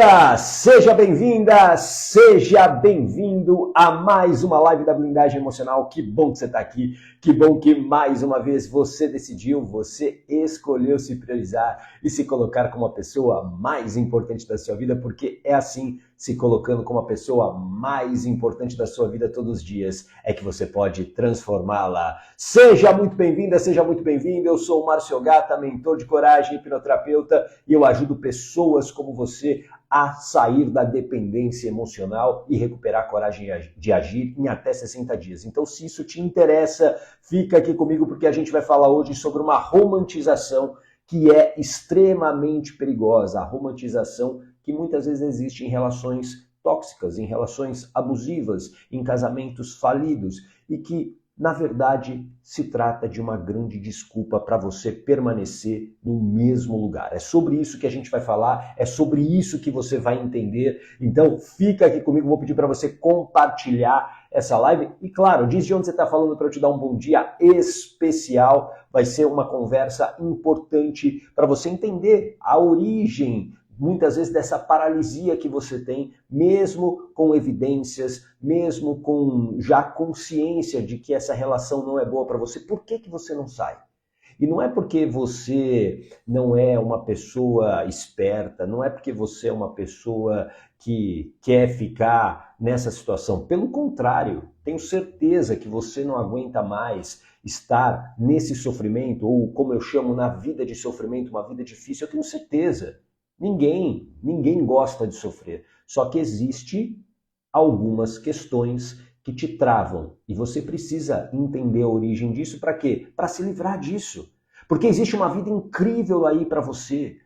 bem-vinda, seja bem-vindo a mais uma live da Blindagem Emocional. Que bom que você está aqui, que bom que mais uma vez você decidiu, você escolheu se priorizar e se colocar como a pessoa mais importante da sua vida, porque é assim, se colocando como a pessoa mais importante da sua vida todos os dias, é que você pode transformá-la. Seja muito bem-vinda, seja muito bem-vindo. Eu sou o Márcio Gata, mentor de coragem, hipnoterapeuta, e eu ajudo pessoas como você a sair da dependência emocional e recuperar a coragem de agir em até 60 dias. Então, se isso te interessa, fica aqui comigo porque a gente vai falar hoje sobre uma romantização que é extremamente perigosa, a romantização que muitas vezes existe em relações tóxicas, em relações abusivas, em casamentos falidos e que, na verdade, se trata de uma grande desculpa para você permanecer no mesmo lugar. É sobre isso que a gente vai falar, é sobre isso que você vai entender. Então, fica aqui comigo, vou pedir para você compartilhar essa live. E, claro, diz de onde você está falando para eu te dar um bom dia especial. Vai ser uma conversa importante para você entender a origem muitas vezes dessa paralisia que você tem, mesmo com evidências, mesmo com já consciência de que essa relação não é boa para você, por que você não sai? E não é porque você não é uma pessoa esperta, não é porque você é uma pessoa que quer ficar nessa situação. Pelo contrário, tenho certeza que você não aguenta mais estar nesse sofrimento, ou como eu chamo, na vida de sofrimento, uma vida difícil. Eu tenho certeza. Ninguém gosta de sofrer. Só que existe algumas questões que te travam. E você precisa entender a origem disso para quê? Para se livrar disso. Porque existe uma vida incrível aí para você.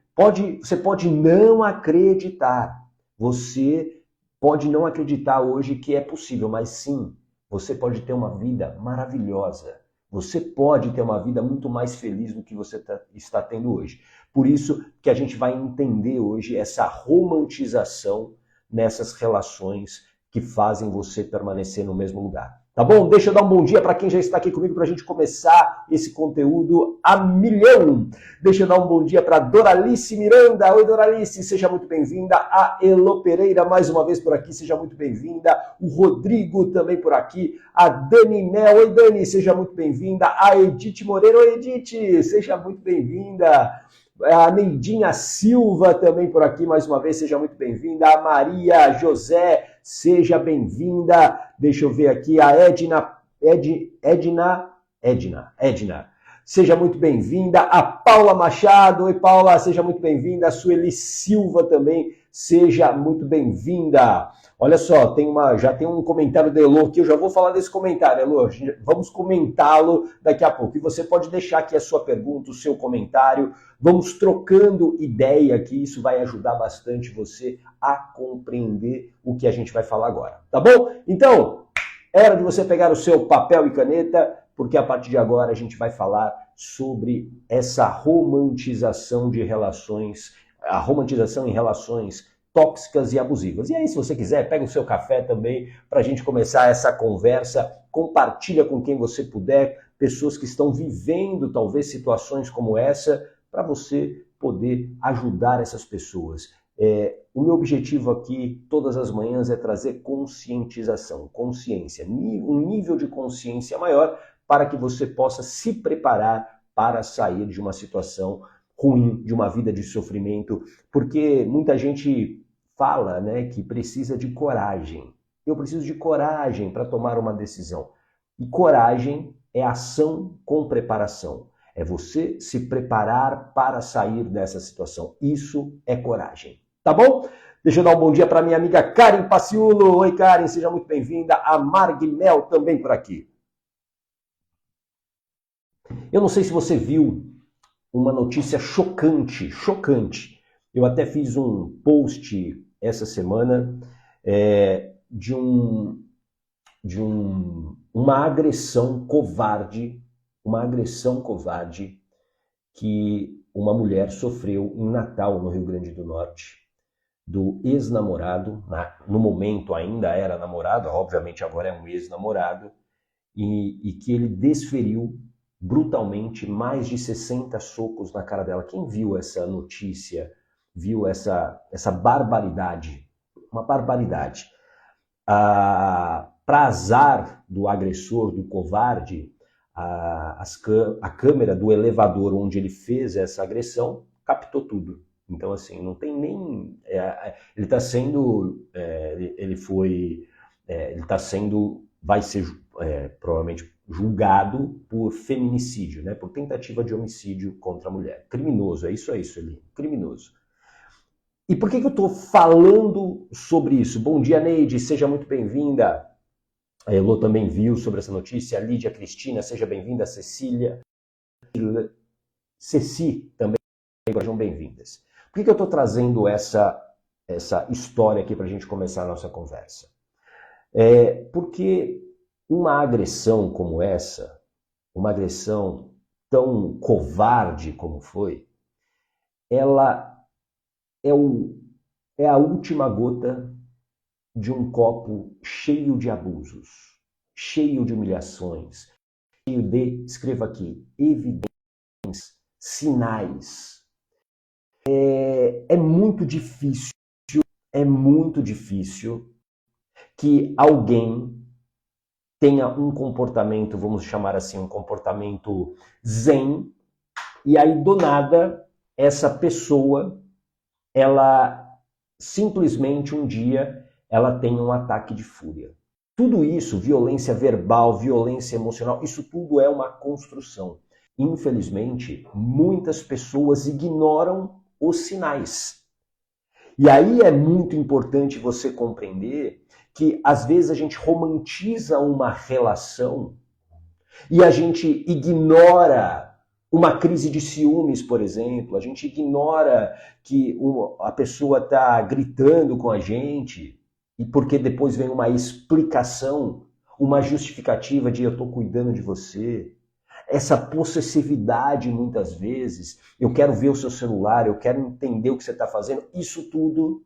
Você pode não acreditar. Você pode não acreditar hoje que é possível, mas sim, você pode ter uma vida maravilhosa. Você pode ter uma vida muito mais feliz do que você está tendo hoje. Por isso que a gente vai entender hoje essa romantização nessas relações que fazem você permanecer no mesmo lugar. Tá bom? Deixa eu dar um bom dia para quem já está aqui comigo para a gente começar esse conteúdo a milhão. Deixa eu dar um bom dia para Doralice Miranda. Oi, Doralice, seja muito bem-vinda. A Elo Pereira, mais uma vez por aqui, seja muito bem-vinda. O Rodrigo também por aqui. A Dani Mel. Oi, Dani, seja muito bem-vinda. A Edith Moreira. Oi, Edith, seja muito bem-vinda. A Neidinha Silva também por aqui, mais uma vez, seja muito bem-vinda. A Maria José, seja bem-vinda. Deixa eu ver aqui, a Edna. Seja muito bem-vinda. A Paula Machado, oi Paula, seja muito bem-vinda. A Sueli Silva também, seja muito bem-vinda. Olha só, já tem um comentário da Elo aqui, eu já vou falar desse comentário, Elo, vamos comentá-lo daqui a pouco. E você pode deixar aqui a sua pergunta, o seu comentário, vamos trocando ideia aqui, isso vai ajudar bastante você a compreender o que a gente vai falar agora, tá bom? Então, é hora de você pegar o seu papel e caneta, porque a partir de agora a gente vai falar sobre essa romantização de relações, a romantização em relações tóxicas e abusivas. E aí, se você quiser, pega o seu café também para a gente começar essa conversa, compartilha com quem você puder, pessoas que estão vivendo talvez situações como essa, para você poder ajudar essas pessoas. O meu objetivo aqui, todas as manhãs, é trazer conscientização, consciência, um nível de consciência maior para que você possa se preparar para sair de uma situação ruim, de uma vida de sofrimento, porque muita gente fala, né, que precisa de coragem. Eu preciso de coragem para tomar uma decisão. E coragem é ação com preparação. É você se preparar para sair dessa situação. Isso é coragem. Tá bom? Deixa eu dar um bom dia para minha amiga Karen Paciulo. Oi, Karen, seja muito bem-vinda. A Marg Mel também por aqui. Eu não sei se você viu uma notícia chocante. Eu até fiz um post essa semana de uma agressão covarde que uma mulher sofreu em Natal, no Rio Grande do Norte, do ex-namorado, no momento ainda era namorado, obviamente agora é um ex-namorado, e que ele desferiu brutalmente mais de 60 socos na cara dela. Quem viu essa notícia viu essa barbaridade, uma barbaridade. Para azar do agressor, do covarde, a câmera do elevador onde ele fez essa agressão captou tudo. Então, assim, não tem nem... ele está sendo... vai ser provavelmente julgado por feminicídio, né? Por tentativa de homicídio contra a mulher. Criminoso, é isso aí, Sueli. Criminoso. E por que eu estou falando sobre isso? Bom dia, Neide, seja muito bem-vinda. A Elô também viu sobre essa notícia. A Lídia Cristina, seja bem-vinda. A Cecília. Ceci também, sejam bem-vindas. Por que eu estou trazendo essa história aqui para a gente começar a nossa conversa? Porque uma agressão como essa, uma agressão tão covarde como foi, ela é a última gota de um copo cheio de abusos, cheio de humilhações, cheio de, escreva aqui, evidências, sinais. É muito difícil que alguém tenha um comportamento, vamos chamar assim, um comportamento zen, e aí do nada essa pessoa, ela simplesmente um dia ela tem um ataque de fúria. Tudo isso, violência verbal, violência emocional, isso tudo é uma construção. Infelizmente, muitas pessoas ignoram os sinais. E aí é muito importante você compreender que às vezes a gente romantiza uma relação e a gente ignora uma crise de ciúmes, por exemplo, a gente ignora que a pessoa está gritando com a gente e porque depois vem uma explicação, uma justificativa de eu estou cuidando de você. Essa possessividade, muitas vezes, eu quero ver o seu celular, eu quero entender o que você está fazendo, isso tudo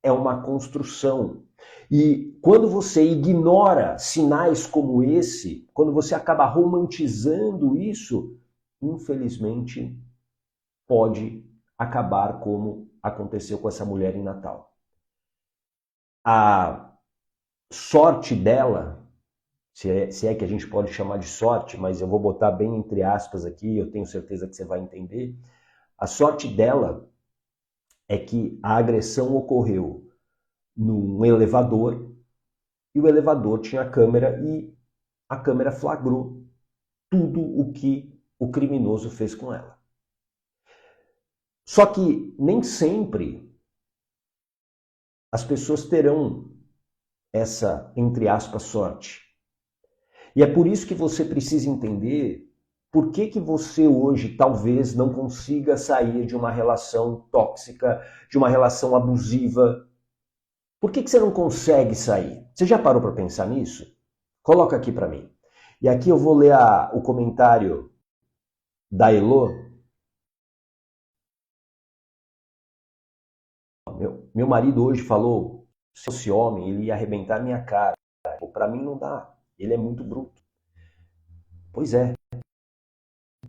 é uma construção. E quando você ignora sinais como esse, quando você acaba romantizando isso, infelizmente pode acabar como aconteceu com essa mulher em Natal. A sorte dela, se é que a gente pode chamar de sorte, mas eu vou botar bem entre aspas aqui, eu tenho certeza que você vai entender, a sorte dela é que a agressão ocorreu num elevador e o elevador tinha câmera e a câmera flagrou tudo o que o criminoso fez com ela. Só que nem sempre as pessoas terão essa, entre aspas, sorte. E é por isso que você precisa entender por que você hoje talvez não consiga sair de uma relação tóxica, de uma relação abusiva. Por que você não consegue sair? Você já parou para pensar nisso? Coloca aqui para mim. E aqui eu vou ler o comentário da Elô. Meu marido hoje falou, se fosse homem, ele ia arrebentar minha cara. Para mim não dá, ele é muito bruto. Pois é.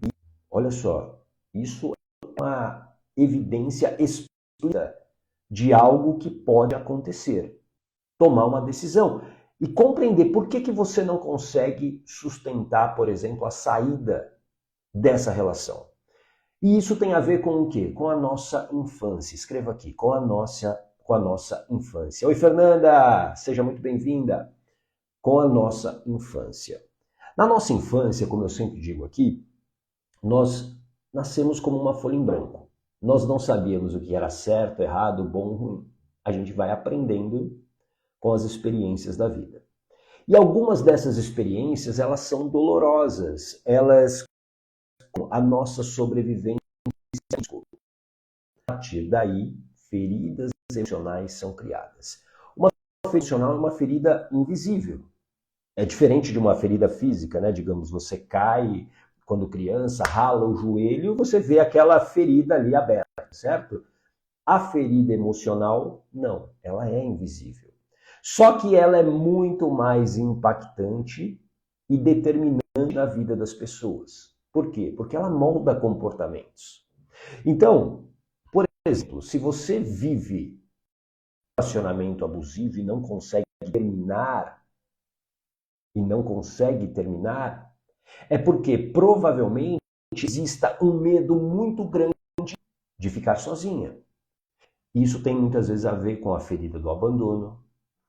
E, olha só, isso é uma evidência explícita de algo que pode acontecer. Tomar uma decisão e compreender por que você não consegue sustentar, por exemplo, a saída dessa relação. E isso tem a ver com o quê? Com a nossa infância. Escreva aqui, com a nossa infância. Oi, Fernanda! Seja muito bem-vinda. Com a nossa infância. Na nossa infância, como eu sempre digo aqui, nós nascemos como uma folha em branco. Nós não sabíamos o que era certo, errado, bom ou ruim. A gente vai aprendendo com as experiências da vida. E algumas dessas experiências, elas são dolorosas. Elas, a nossa sobrevivência, a partir daí, feridas emocionais são criadas. Uma ferida emocional é uma ferida invisível. É diferente de uma ferida física, né? Digamos, você cai quando criança, rala o joelho, você vê aquela ferida ali aberta, certo? A ferida emocional, não, ela é invisível. Só que ela é muito mais impactante e determinante na vida das pessoas. Por quê? Porque ela molda comportamentos. Então, exemplo, se você vive um relacionamento abusivo e não consegue terminar, é porque provavelmente exista um medo muito grande de ficar sozinha. Isso tem muitas vezes a ver com a ferida do abandono,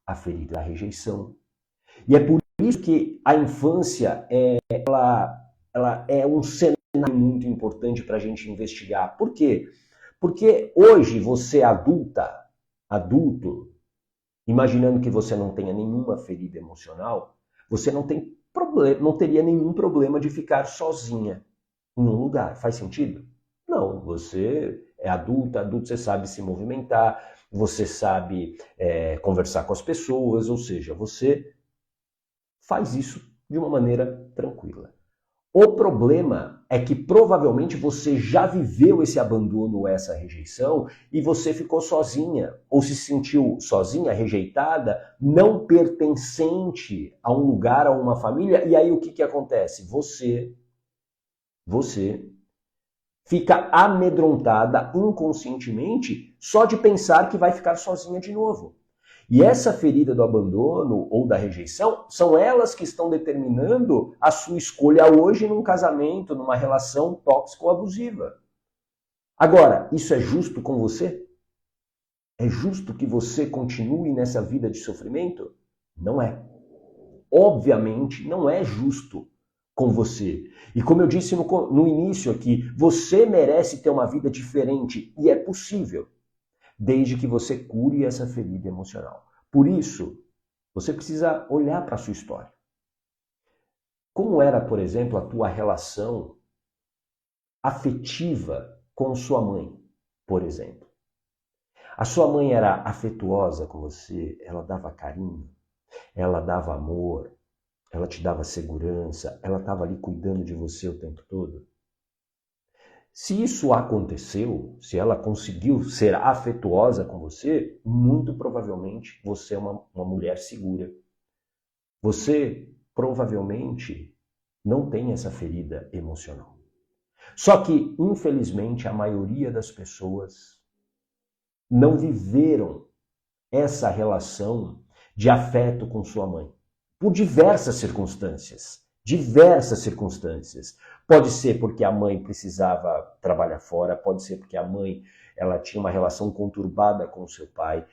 a ferida da rejeição. E é por isso que a infância ela é um cenário muito importante para a gente investigar. Por quê? Porque hoje você adulto, imaginando que você não tenha nenhuma ferida emocional, você não teria nenhum problema de ficar sozinha em um lugar. Faz sentido? Não, você é adulto você sabe se movimentar, você sabe conversar com as pessoas, ou seja, você faz isso de uma maneira tranquila. O problema é que provavelmente você já viveu esse abandono ou essa rejeição e você ficou sozinha, ou se sentiu sozinha, rejeitada, não pertencente a um lugar, a uma família, e aí o que acontece? Você fica amedrontada inconscientemente só de pensar que vai ficar sozinha de novo. E essa ferida do abandono ou da rejeição são elas que estão determinando a sua escolha hoje num casamento, numa relação tóxica ou abusiva. Agora, isso é justo com você? É justo que você continue nessa vida de sofrimento? Não é. Obviamente, não é justo com você. E como eu disse no início aqui, você merece ter uma vida diferente e é possível, desde que você cure essa ferida emocional. Por isso, você precisa olhar para a sua história. Como era, por exemplo, a tua relação afetiva com sua mãe, por exemplo? A sua mãe era afetuosa com você? Ela dava carinho? Ela dava amor? Ela te dava segurança? Ela estava ali cuidando de você o tempo todo? Se isso aconteceu, se ela conseguiu ser afetuosa com você, muito provavelmente você é uma mulher segura. Você provavelmente não tem essa ferida emocional. Só que, infelizmente, a maioria das pessoas não viveram essa relação de afeto com sua mãe, por diversas circunstâncias. Diversas circunstâncias. Pode ser porque a mãe precisava trabalhar fora, pode ser porque a mãe ela tinha uma relação conturbada com o seu pai,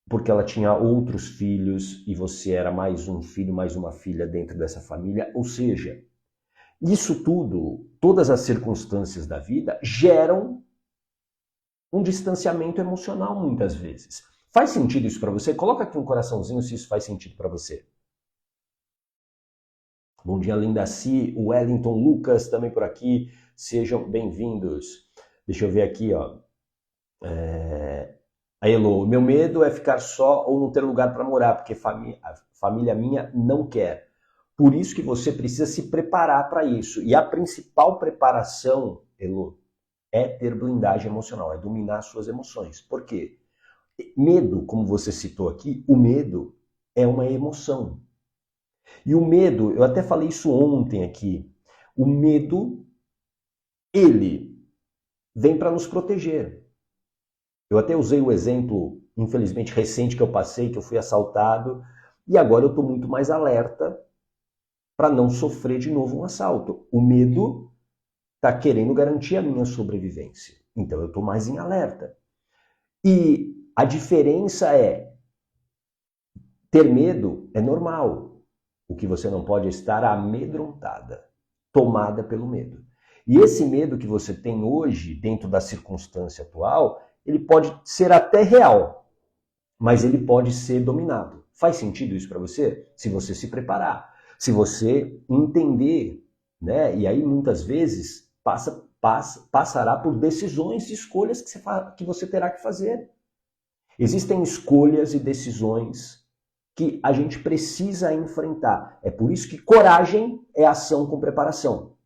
porque ela tinha outros filhos e você era mais um filho, mais uma filha dentro dessa família. Ou seja, isso tudo, todas as circunstâncias da vida geram um distanciamento emocional muitas vezes. Faz sentido isso para você? Coloca aqui um coraçãozinho se isso faz sentido para você. Bom dia, Lindaci, Wellington, Lucas também por aqui. Sejam bem-vindos. Deixa eu ver aqui, ó. A Elo, meu medo é ficar só ou não ter lugar para morar, porque a família minha não quer. Por isso que você precisa se preparar para isso. E a principal preparação, Elo, é ter blindagem emocional, é dominar suas emoções. Por quê? Medo, como você citou aqui, o medo é uma emoção. E o medo, eu até falei isso ontem aqui, o medo, ele vem para nos proteger. Eu até usei o exemplo, infelizmente, recente que eu passei, que eu fui assaltado, e agora eu estou muito mais alerta para não sofrer de novo um assalto. O medo está querendo garantir a minha sobrevivência. Então eu estou mais em alerta. E a diferença é, ter medo é normal. O que você não pode é estar amedrontada, tomada pelo medo. E esse medo que você tem hoje, dentro da circunstância atual, ele pode ser até real, mas ele pode ser dominado. Faz sentido isso para você? Se você se preparar, se você entender, né? E aí muitas vezes passará por decisões e escolhas que você terá que fazer. Existem escolhas e decisões que a gente precisa enfrentar. É por isso que coragem é ação com preparação.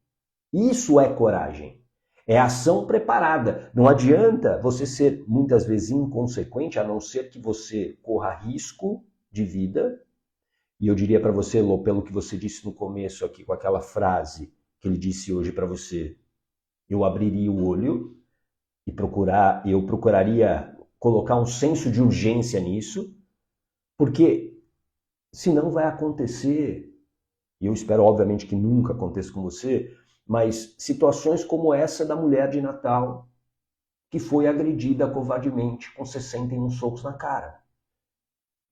Isso é coragem. É ação preparada. Não adianta você ser muitas vezes inconsequente, a não ser que você corra risco de vida. E eu diria para você, Lô, pelo que você disse no começo aqui, com aquela frase que ele disse hoje para você, eu abriria o olho, eu procuraria colocar um senso de urgência nisso, porque senão vai acontecer, e eu espero obviamente que nunca aconteça com você, mas situações como essa da mulher de Natal, que foi agredida covardemente com 61 socos na cara.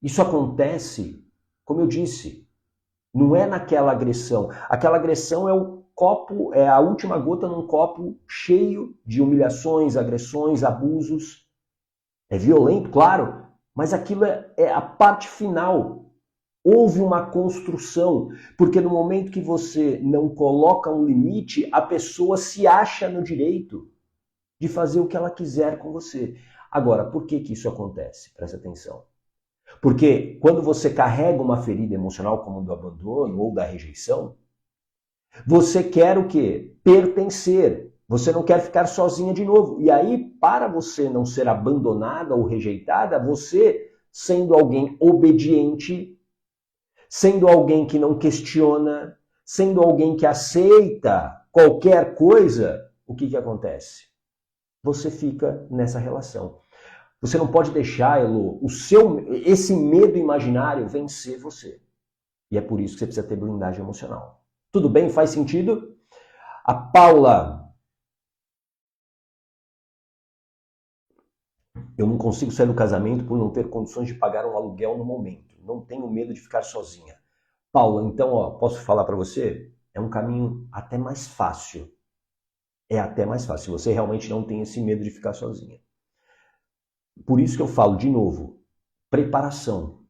Isso acontece, como eu disse, não é naquela agressão. Aquela agressão é o copo, é a última gota num copo cheio de humilhações, agressões, abusos. É violento, claro, mas aquilo é a parte final. Houve uma construção, porque no momento que você não coloca um limite, a pessoa se acha no direito de fazer o que ela quiser com você. Agora, por que isso acontece? Presta atenção. Porque quando você carrega uma ferida emocional como do abandono ou da rejeição, você quer o quê? Pertencer. Você não quer ficar sozinha de novo. E aí, para você não ser abandonada ou rejeitada, você, sendo alguém obediente, sendo alguém que não questiona, sendo alguém que aceita qualquer coisa, o que acontece? Você fica nessa relação. Você não pode deixar, Elo, esse medo imaginário vencer você. E é por isso que você precisa ter blindagem emocional. Tudo bem? Faz sentido? A Paula. Eu não consigo sair do casamento por não ter condições de pagar um aluguel no momento. Não tenho medo de ficar sozinha. Paula, então, posso falar para você? É um caminho até mais fácil. É até mais fácil, se você realmente não tem esse medo de ficar sozinha. Por isso que eu falo, de novo, preparação.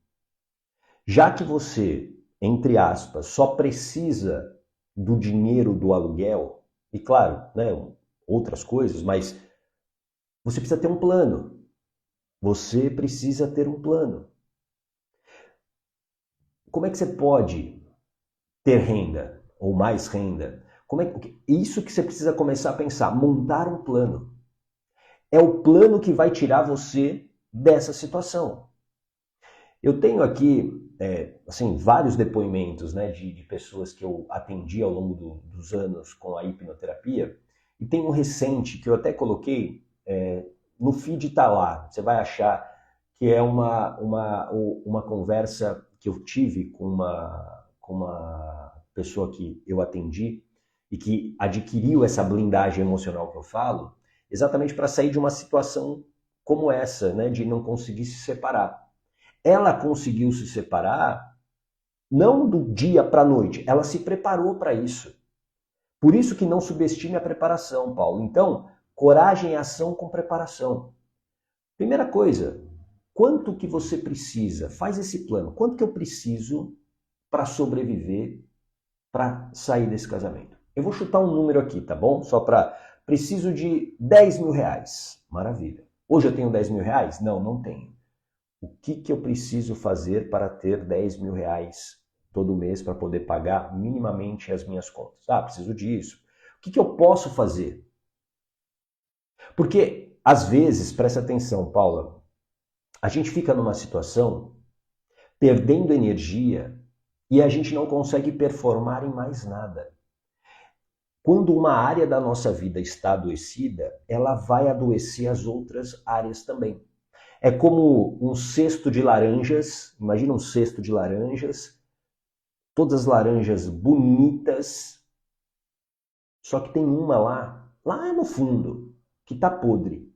Já que você, entre aspas, só precisa do dinheiro do aluguel, e claro, né, outras coisas, mas você precisa ter um plano. Você precisa ter um plano. Como é que você pode ter renda ou mais renda? Isso que você precisa começar a pensar, montar um plano. É o plano que vai tirar você dessa situação. Eu tenho aqui assim, vários depoimentos, né, de pessoas que eu atendi ao longo dos anos com a hipnoterapia, e tem um recente que eu até coloquei, no feed tá lá, você vai achar que é uma conversa que eu tive com uma pessoa que eu atendi e que adquiriu essa blindagem emocional que eu falo, exatamente para sair de uma situação como essa, né, de não conseguir se separar. Ela conseguiu se separar não do dia para a noite, ela se preparou para isso. Por isso que não subestime a preparação, Paulo. Então, coragem e ação com preparação. Primeira coisa, quanto que você precisa? Faz esse plano. Quanto que eu preciso para sobreviver, para sair desse casamento? Eu vou chutar um número aqui, tá bom? Só para... Preciso de 10 mil reais. Maravilha. Hoje eu tenho 10 mil reais? Não, não tenho. O que eu preciso fazer para ter 10 mil reais todo mês para poder pagar minimamente as minhas contas? Ah, preciso disso. O que eu posso fazer? Porque, às vezes, presta atenção, Paula, a gente fica numa situação perdendo energia e a gente não consegue performar em mais nada. Quando uma área da nossa vida está adoecida, ela vai adoecer as outras áreas também. É como um cesto de laranjas, imagina um cesto de laranjas, todas as laranjas bonitas, só que tem uma lá no fundo, que está podre.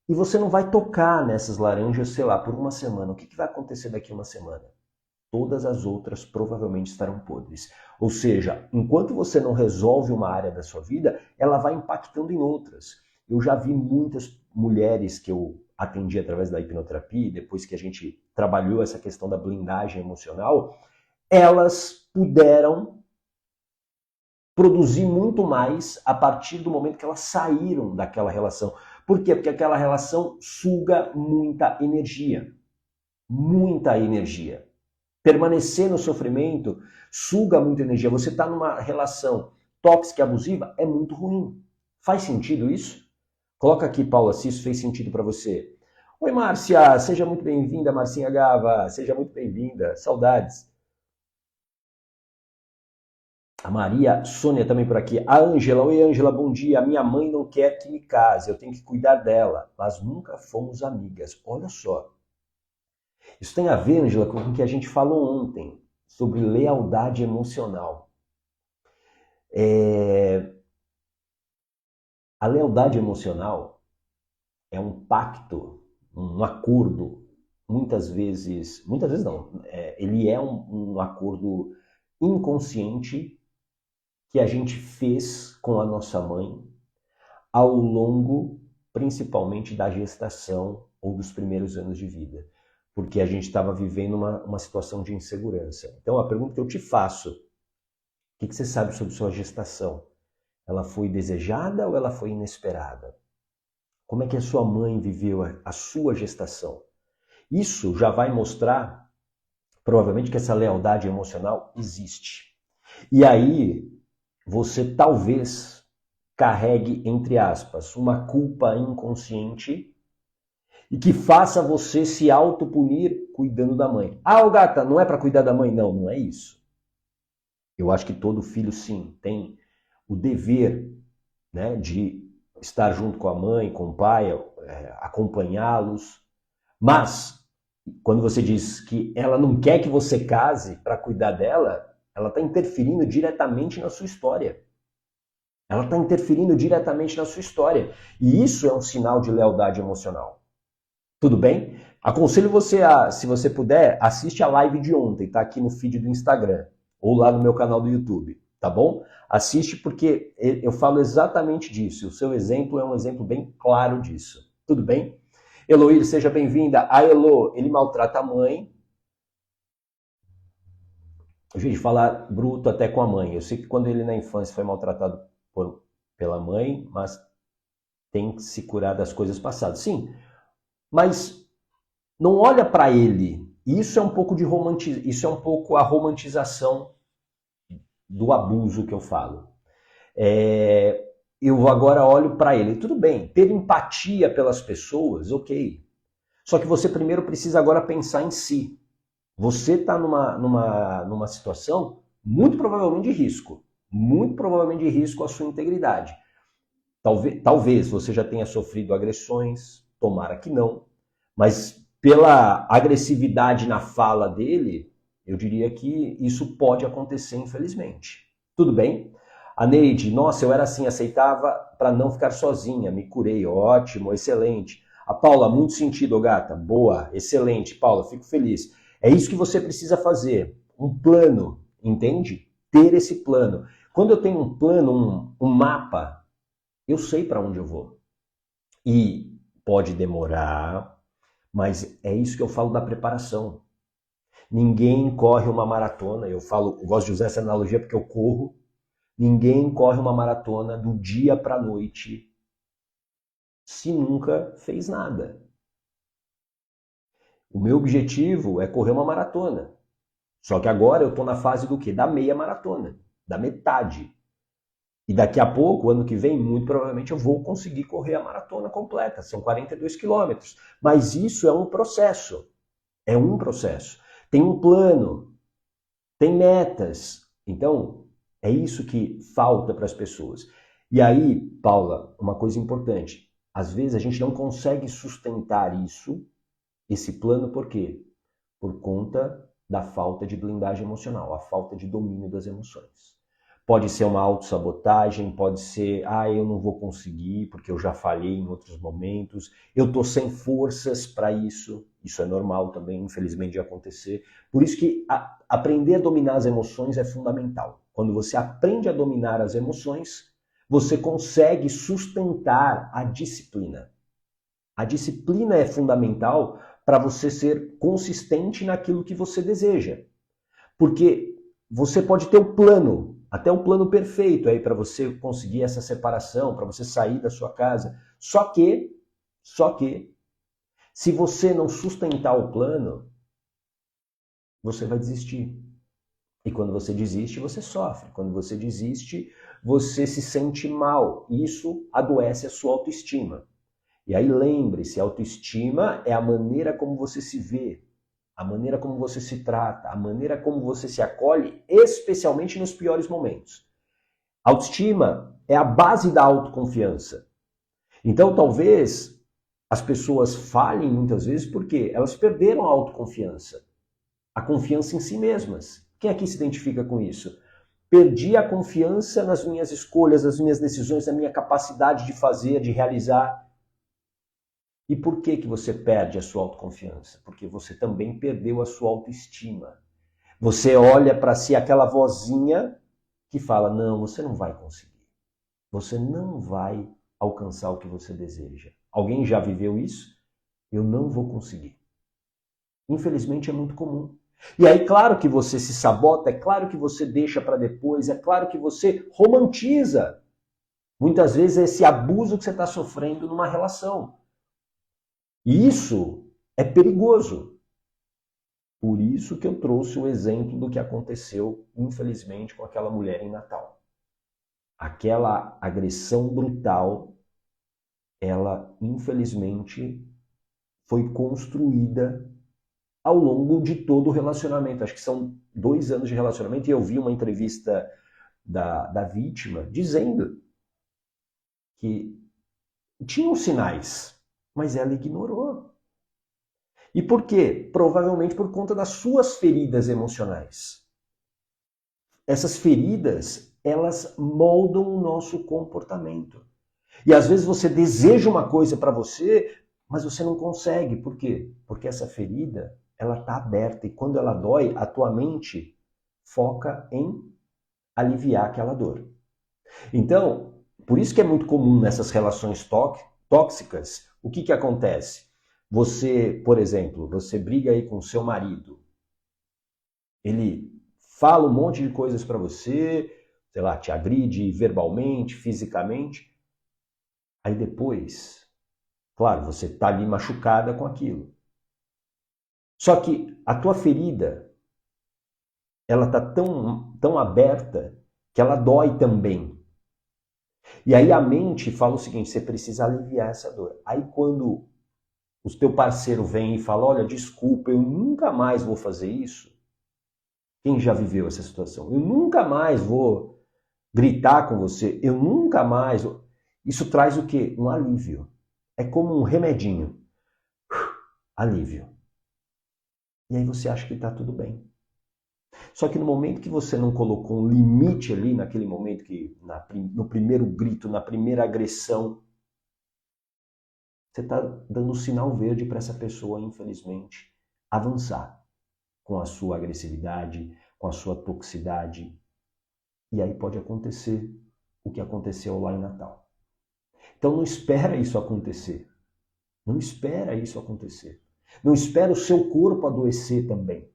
E você não vai tocar nessas laranjas, sei lá, por uma semana. O que vai acontecer daqui a uma semana? Todas as outras provavelmente estarão podres. Ou seja, enquanto você não resolve uma área da sua vida, ela vai impactando em outras. Eu já vi muitas mulheres que eu atendi através da hipnoterapia, depois que a gente trabalhou essa questão da blindagem emocional, elas puderam produzir muito mais a partir do momento que elas saíram daquela relação. Por quê? Porque aquela relação suga muita energia. Muita energia. Permanecer no sofrimento suga muita energia. Você está numa relação tóxica e abusiva, é muito ruim. Faz sentido isso? Coloca aqui, Paula, se isso fez sentido para você. Oi, Márcia, seja muito bem-vinda, Marcinha Gava, seja muito bem-vinda, saudades. A Maria Sônia também por aqui. A Ângela, oi Ângela, bom dia. A minha mãe não quer que me case, eu tenho que cuidar dela. Mas nunca fomos amigas. Olha só. Isso tem a ver, Ângela, com o que a gente falou ontem, sobre lealdade emocional. A lealdade emocional é um pacto, um acordo, muitas vezes não, ele é um acordo inconsciente que a gente fez com a nossa mãe ao longo, principalmente, da gestação ou dos primeiros anos de vida, porque a gente estava vivendo uma situação de insegurança. Então, a pergunta que eu te faço, o que você sabe sobre sua gestação? Ela foi desejada ou ela foi inesperada? Como é que a sua mãe viveu a sua gestação? Isso já vai mostrar, provavelmente, que essa lealdade emocional existe. E aí, você talvez carregue, entre aspas, uma culpa inconsciente e que faça você se autopunir cuidando da mãe. Ah, Gata, não é para cuidar da mãe? Não, não é isso. Eu acho que todo filho, sim, tem o dever, né, de estar junto com a mãe, com o pai, acompanhá-los. Mas, quando você diz que ela não quer que você case para cuidar dela, ela está interferindo diretamente na sua história. Ela está interferindo diretamente na sua história. E isso é um sinal de lealdade emocional. Tudo bem? Aconselho você se você puder, assiste a live de ontem, tá aqui no feed do Instagram, ou lá no meu canal do YouTube, tá bom? Assiste porque eu falo exatamente disso. O seu exemplo é um exemplo bem claro disso. Tudo bem? Eloir, seja bem-vinda. A Elo, ele maltrata a mãe. Gente, falar bruto até com a mãe. Eu sei que quando ele na infância foi maltratado pela mãe, mas tem que se curar das coisas passadas. Sim, mas não olha para ele. Isso é um pouco isso é um pouco a romantização do abuso que eu falo. Eu agora olho para ele. Tudo bem, ter empatia pelas pessoas, ok. Só que você primeiro precisa agora pensar em si. Você está numa situação muito provavelmente de risco. Muito provavelmente de risco à sua integridade. Talvez você já tenha sofrido agressões, tomara que não, mas pela agressividade na fala dele, eu diria que isso pode acontecer, infelizmente. Tudo bem? A Neide, nossa, eu era assim, aceitava para não ficar sozinha, me curei, ótimo, excelente. A Paula, muito sentido, gata, boa, excelente, Paula, fico feliz. É isso que você precisa fazer, um plano, entende? Ter esse plano. Quando eu tenho um plano, um mapa, eu sei para onde eu vou. E pode demorar, mas é isso que eu falo da preparação. Ninguém corre uma maratona, eu gosto de usar essa analogia porque eu corro. Ninguém corre uma maratona do dia para a noite se nunca fez nada. O meu objetivo é correr uma maratona. Só que agora eu estou na fase do quê? Da meia maratona, da metade. E daqui a pouco, ano que vem, muito provavelmente eu vou conseguir correr a maratona completa. São 42 quilômetros. Mas isso é um processo. É um processo. Tem um plano, tem metas. Então, é isso que falta para as pessoas. E aí, Paula, uma coisa importante. Às vezes a gente não consegue sustentar esse plano, por quê? Por conta da falta de blindagem emocional, a falta de domínio das emoções. Pode ser uma autossabotagem, pode ser, eu não vou conseguir porque eu já falhei em outros momentos, eu tô sem forças para isso. Isso é normal também, infelizmente, de acontecer. Por isso que aprender a dominar as emoções é fundamental. Quando você aprende a dominar as emoções, você consegue sustentar a disciplina. A disciplina é fundamental para você ser consistente naquilo que você deseja. Porque você pode ter o plano, até o plano perfeito aí para você conseguir essa separação, para você sair da sua casa. Só que, se você não sustentar o plano, você vai desistir. E quando você desiste, você sofre. Quando você desiste, você se sente mal. Isso adoece a sua autoestima. E aí lembre-se, autoestima é a maneira como você se vê. a maneira como você se trata, a maneira como você se acolhe, especialmente nos piores momentos. Autoestima é a base da autoconfiança. Então, talvez as pessoas falhem muitas vezes porque elas perderam a autoconfiança, a confiança em si mesmas. Quem aqui se identifica com isso? Perdi a confiança nas minhas escolhas, nas minhas decisões, na minha capacidade de fazer, de realizar. E por que você perde a sua autoconfiança? Porque você também perdeu a sua autoestima. Você olha para si aquela vozinha que fala, não, você não vai conseguir. Você não vai alcançar o que você deseja. Alguém já viveu isso? Eu não vou conseguir. Infelizmente é muito comum. E aí, claro que você se sabota, é claro que você deixa para depois, é claro que você romantiza muitas vezes esse abuso que você está sofrendo numa relação. E isso é perigoso. Por isso que eu trouxe o exemplo do que aconteceu, infelizmente, com aquela mulher em Natal. Aquela agressão brutal, ela, infelizmente, foi construída ao longo de todo o relacionamento. Acho que são 2 anos de relacionamento e eu vi uma entrevista da vítima dizendo que tinham sinais, mas ela ignorou. E por quê? Provavelmente por conta das suas feridas emocionais. Essas feridas, elas moldam o nosso comportamento. E às vezes você deseja uma coisa para você, mas você não consegue. Por quê? Porque essa ferida, ela está aberta e quando ela dói, a tua mente foca em aliviar aquela dor. Então, por isso que é muito comum nessas relações tóxicas, o que acontece? Você, por exemplo, você briga aí com o seu marido, ele fala um monte de coisas para você, sei lá, te agride verbalmente, fisicamente, aí depois, claro, você está ali machucada com aquilo. Só que a tua ferida, ela está tão aberta que ela dói também. E aí a mente fala o seguinte, você precisa aliviar essa dor. Aí quando o teu parceiro vem e fala, olha, desculpa, eu nunca mais vou fazer isso. Quem já viveu essa situação? Eu nunca mais vou gritar com você, eu nunca mais... Isso traz o quê? Um alívio. É como um remedinho. Alívio. E aí você acha que está tudo bem. Só que no momento que você não colocou um limite ali, naquele momento que no primeiro grito, na primeira agressão, você está dando um sinal verde para essa pessoa, infelizmente, avançar com a sua agressividade, com a sua toxicidade. E aí pode acontecer o que aconteceu lá em Natal. Então não espera isso acontecer. Não espera isso acontecer. Não espera o seu corpo adoecer também.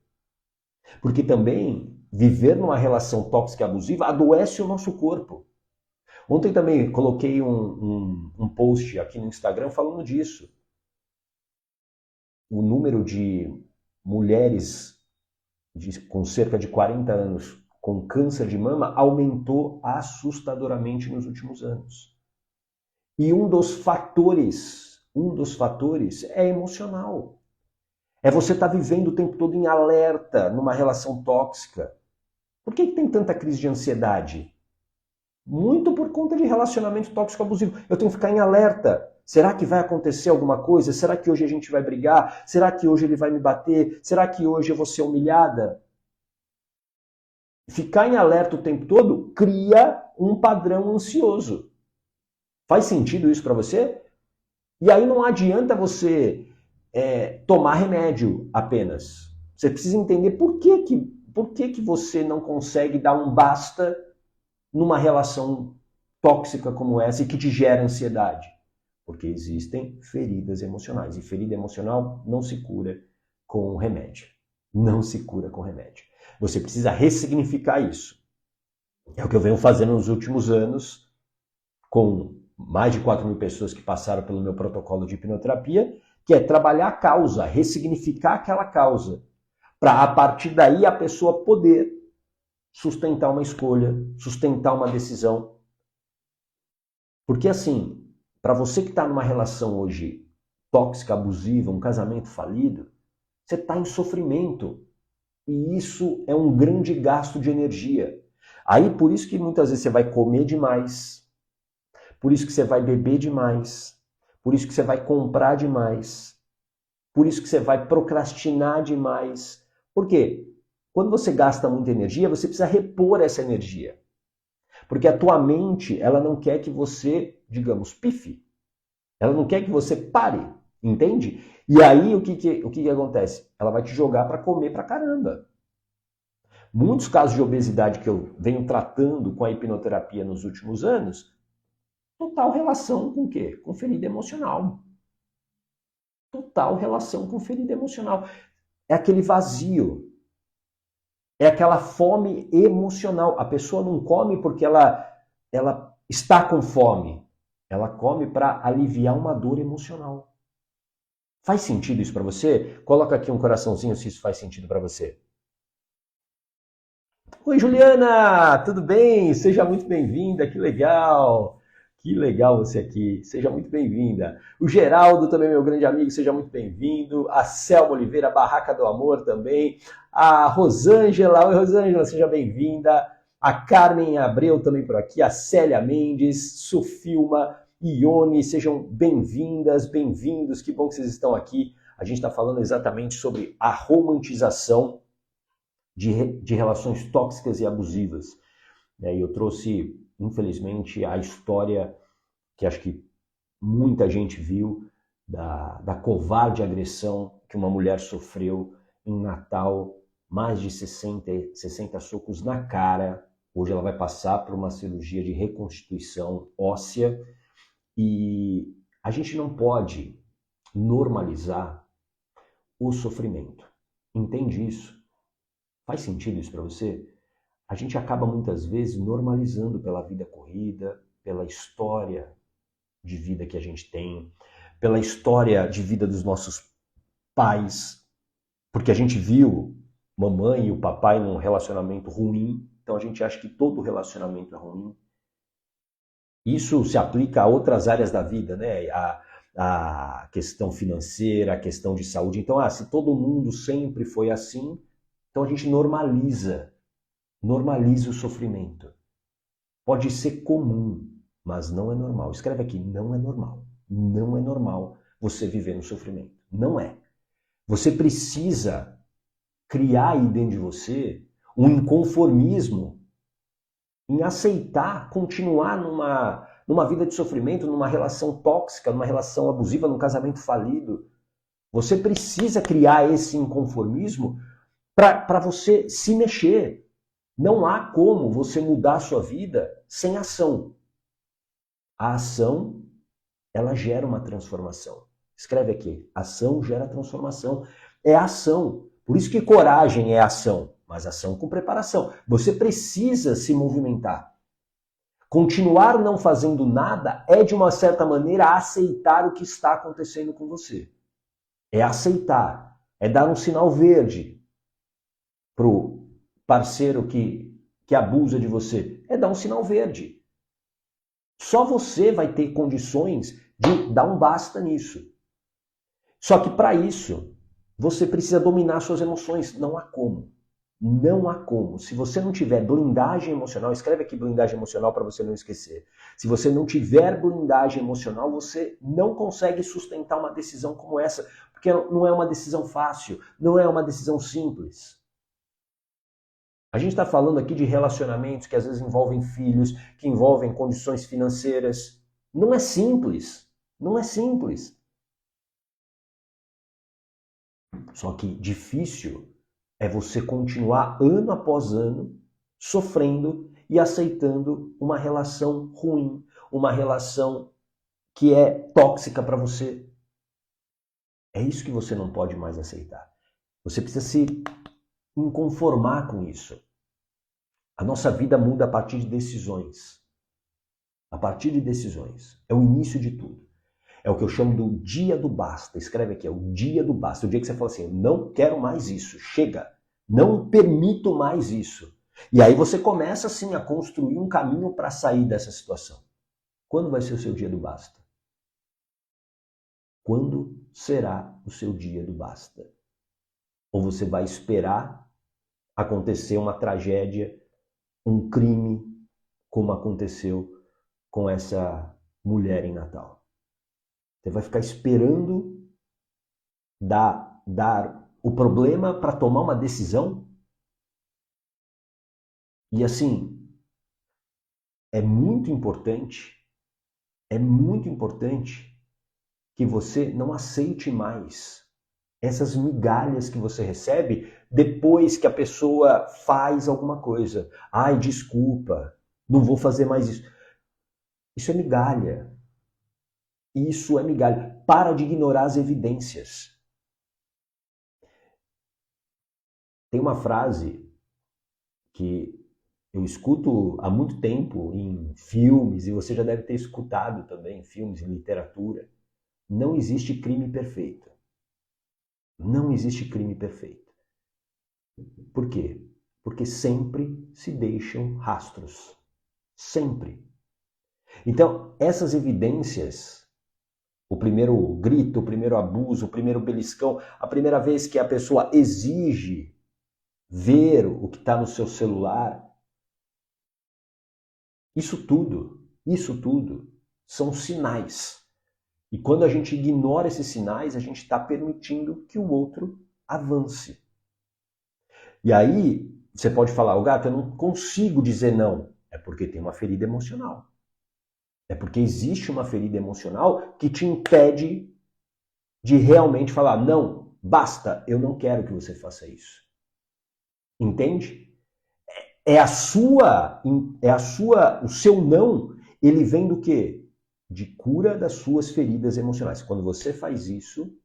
Porque também viver numa relação tóxica e abusiva adoece o nosso corpo. Ontem também coloquei um post aqui no Instagram falando disso. O número de mulheres com cerca de 40 anos com câncer de mama aumentou assustadoramente nos últimos anos. E um dos fatores é emocional. É você estar vivendo o tempo todo em alerta numa relação tóxica. Por que tem tanta crise de ansiedade? Muito por conta de relacionamento tóxico abusivo. Eu tenho que ficar em alerta. Será que vai acontecer alguma coisa? Será que hoje a gente vai brigar? Será que hoje ele vai me bater? Será que hoje eu vou ser humilhada? Ficar em alerta o tempo todo cria um padrão ansioso. Faz sentido isso para você? E aí não adianta você tomar remédio apenas. Você precisa entender por que você não consegue dar um basta numa relação tóxica como essa e que te gera ansiedade. Porque existem feridas emocionais. E ferida emocional não se cura com remédio. Não se cura com remédio. Você precisa ressignificar isso. É o que eu venho fazendo nos últimos anos, com mais de 4.000 pessoas que passaram pelo meu protocolo de hipnoterapia, que é trabalhar a causa, ressignificar aquela causa, para a partir daí a pessoa poder sustentar uma escolha, sustentar uma decisão. Porque assim, para você que está numa relação hoje tóxica, abusiva, um casamento falido, Você está em sofrimento. E isso é um grande gasto de energia. Aí por isso que muitas vezes você vai comer demais, por isso que você vai beber demais, por isso que você vai comprar demais, por isso que você vai procrastinar demais. Por quê? Quando você gasta muita energia, você precisa repor essa energia. Porque a tua mente, ela não quer que você, digamos, pife. Ela não quer que você pare, entende? E aí o que acontece? Ela vai te jogar para comer pra caramba. Muitos casos de obesidade que eu venho tratando com a hipnoterapia nos últimos anos, total relação com o quê? Com ferida emocional. Total relação com ferida emocional. É aquele vazio. É aquela fome emocional. A pessoa não come porque ela está com fome. Ela come para aliviar uma dor emocional. Faz sentido isso para você? Coloca aqui um coraçãozinho se isso faz sentido para você. Oi, Juliana, tudo bem? Seja muito bem-vinda, que legal! Que legal você aqui, seja muito bem-vinda. O Geraldo também, meu grande amigo, seja muito bem-vindo. A Selma Oliveira, Barraca do Amor também. A Rosângela, oi Rosângela, seja bem-vinda. A Carmen Abreu também por aqui. A Célia Mendes, Sufilma, Ione, sejam bem-vindas, bem-vindos. Que bom que vocês estão aqui. A gente está falando exatamente sobre a romantização de relações tóxicas e abusivas. E eu trouxe, infelizmente, a história que acho que muita gente viu da covarde agressão que uma mulher sofreu em Natal, mais de 60 socos na cara. Hoje ela vai passar por uma cirurgia de reconstituição óssea e a gente não pode normalizar o sofrimento. Entende isso? Faz sentido isso para você? A gente acaba muitas vezes normalizando pela vida corrida, pela história de vida que a gente tem, pela história de vida dos nossos pais, porque a gente viu mamãe e o papai num relacionamento ruim, então a gente acha que todo relacionamento é ruim. Isso se aplica a outras áreas da vida, né? A questão financeira, a questão de saúde. Então, se todo mundo sempre foi assim, então a gente normaliza o sofrimento. Pode ser comum, mas não é normal. Escreve aqui, não é normal. Não é normal você viver no sofrimento. Não é. Você precisa criar aí dentro de você um inconformismo em aceitar continuar numa vida de sofrimento, numa relação tóxica, numa relação abusiva, num casamento falido. Você precisa criar esse inconformismo para você se mexer. Não há como você mudar a sua vida sem ação. A ação, ela gera uma transformação. Escreve aqui, ação gera transformação. É ação. Por isso que coragem é ação, mas ação com preparação. Você precisa se movimentar. Continuar não fazendo nada é, de uma certa maneira, aceitar o que está acontecendo com você. É aceitar, é dar um sinal verde pro parceiro que abusa de você. É dar um sinal verde. Só você vai ter condições de dar um basta nisso. Só que para isso, você precisa dominar suas emoções. Não há como. Não há como. Se você não tiver blindagem emocional, escreve aqui blindagem emocional para você não esquecer. Se você não tiver blindagem emocional, você não consegue sustentar uma decisão como essa, porque não é uma decisão fácil, não é uma decisão simples. A gente está falando aqui de relacionamentos que às vezes envolvem filhos, que envolvem condições financeiras. Não é simples. Não é simples. Só que difícil é você continuar ano após ano sofrendo e aceitando uma relação ruim, uma relação que é tóxica para você. É isso que você não pode mais aceitar. Você precisa se inconformar com isso. A nossa vida muda a partir de decisões. A partir de decisões. É o início de tudo. É o que eu chamo do dia do basta. Escreve aqui, é o dia do basta. O dia que você fala assim, eu não quero mais isso, chega. Não permito mais isso. E aí você começa assim a construir um caminho para sair dessa situação. Quando vai ser o seu dia do basta? Quando será o seu dia do basta? Ou você vai esperar acontecer uma tragédia, um crime, como aconteceu com essa mulher em Natal? Você vai ficar esperando dar o problema para tomar uma decisão? E assim, é muito importante que você não aceite mais essas migalhas que você recebe depois que a pessoa faz alguma coisa. Ai, desculpa, não vou fazer mais isso. Isso é migalha. Isso é migalha. Para de ignorar as evidências. Tem uma frase que eu escuto há muito tempo em filmes, e você já deve ter escutado também em filmes, em literatura. Não existe crime perfeito. Não existe crime perfeito. Por quê? Porque sempre se deixam rastros. Sempre. Então, essas evidências, o primeiro grito, o primeiro abuso, o primeiro beliscão, a primeira vez que a pessoa exige ver o que está no seu celular, isso tudo são sinais. E quando a gente ignora esses sinais, a gente está permitindo que o outro avance. E aí, você pode falar, o gato, eu não consigo dizer não. É porque tem uma ferida emocional. É porque existe uma ferida emocional que te impede de realmente falar, não, basta, eu não quero que você faça isso. Entende? O seu não, ele vem do quê? De cura das suas feridas emocionais. Quando você faz isso,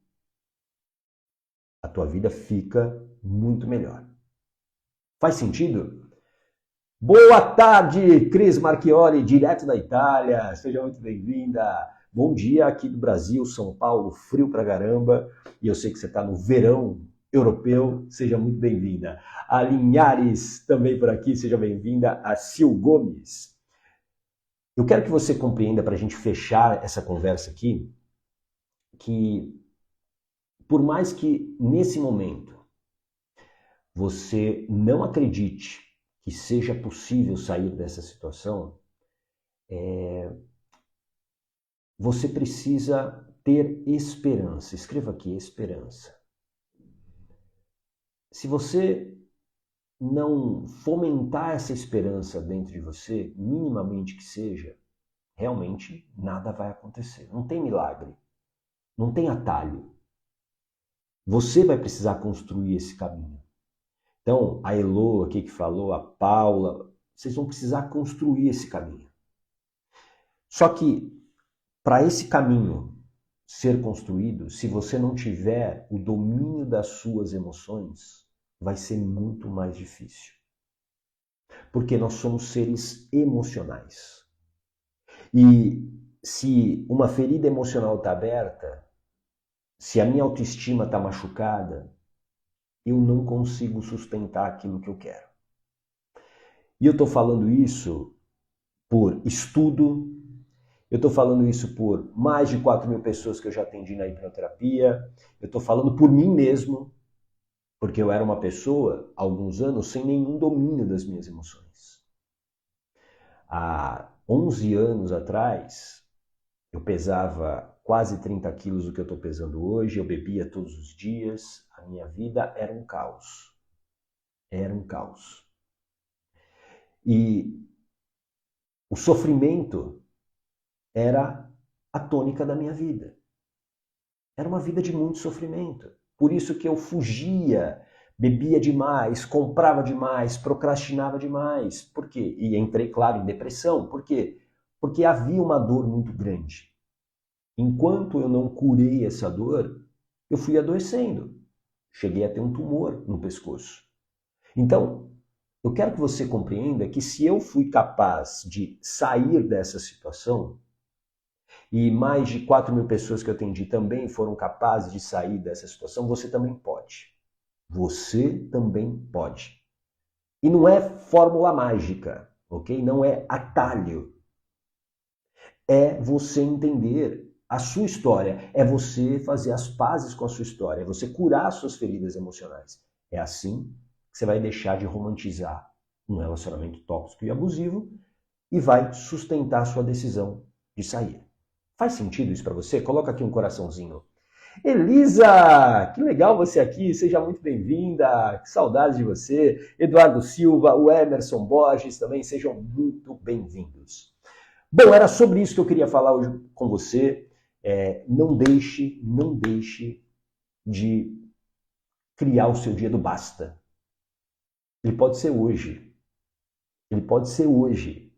a tua vida fica muito melhor. Faz sentido? Boa tarde, Cris Marchiori, direto da Itália. Seja muito bem-vinda. Bom dia aqui do Brasil, São Paulo, frio pra caramba. E eu sei que você está no verão europeu. Seja muito bem-vinda. A Linhares também por aqui. Seja bem-vinda. A Sil Gomes. Eu quero que você compreenda, para a gente fechar essa conversa aqui, que por mais que nesse momento você não acredite que seja possível sair dessa situação, você precisa ter esperança. Escreva aqui, esperança. Se você não fomentar essa esperança dentro de você, minimamente que seja, realmente nada vai acontecer. Não tem milagre. Não tem atalho. Você vai precisar construir esse caminho. Então, a Elô aqui que falou, a Paula, vocês vão precisar construir esse caminho. Só que, para esse caminho ser construído, se você não tiver o domínio das suas emoções, vai ser muito mais difícil. Porque nós somos seres emocionais. E se uma ferida emocional está aberta, se a minha autoestima está machucada, eu não consigo sustentar aquilo que eu quero. E eu estou falando isso por estudo, eu estou falando isso por mais de 4.000 pessoas que eu já atendi na hipnoterapia, eu estou falando por mim mesmo, porque eu era uma pessoa, há alguns anos, sem nenhum domínio das minhas emoções. Há 11 anos atrás, eu pesava quase 30 quilos do que eu estou pesando hoje, eu bebia todos os dias, a minha vida era um caos. Era um caos. E o sofrimento era a tônica da minha vida. Era uma vida de muito sofrimento. Por isso que eu fugia, bebia demais, comprava demais, procrastinava demais. Por quê? E entrei, claro, em depressão. Por quê? Porque havia uma dor muito grande. Enquanto eu não curei essa dor, eu fui adoecendo. Cheguei a ter um tumor no pescoço. Então, eu quero que você compreenda que se eu fui capaz de sair dessa situação, e mais de 4.000 pessoas que eu atendi também foram capazes de sair dessa situação, você também pode. Você também pode. E não é fórmula mágica, ok? Não é atalho. É você entender a sua história, é você fazer as pazes com a sua história, é você curar as suas feridas emocionais. É assim que você vai deixar de romantizar um relacionamento tóxico e abusivo e vai sustentar a sua decisão de sair. Faz sentido isso para você? Coloca aqui um coraçãozinho. Elisa, que legal você aqui, seja muito bem-vinda, que saudades de você. Eduardo Silva, o Emerson Borges também, sejam muito bem-vindos. Bom, era sobre isso que eu queria falar hoje com você. Não deixe de criar o seu dia do basta. Ele pode ser hoje. Ele pode ser hoje.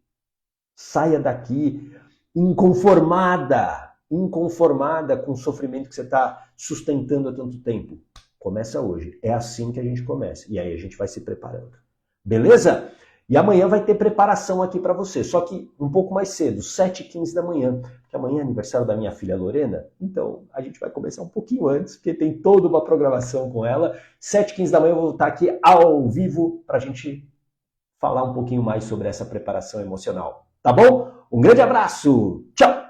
Saia daqui inconformada com o sofrimento que você está sustentando há tanto tempo. Começa hoje. É assim que a gente começa. E aí a gente vai se preparando. Beleza? E amanhã vai ter preparação aqui para você. Só que um pouco mais cedo, 7h15 da manhã. Porque amanhã é aniversário da minha filha Lorena. Então a gente vai começar um pouquinho antes, porque tem toda uma programação com ela. 7h15 da manhã eu vou estar aqui ao vivo para a gente falar um pouquinho mais sobre essa preparação emocional. Tá bom? Um grande abraço! Tchau!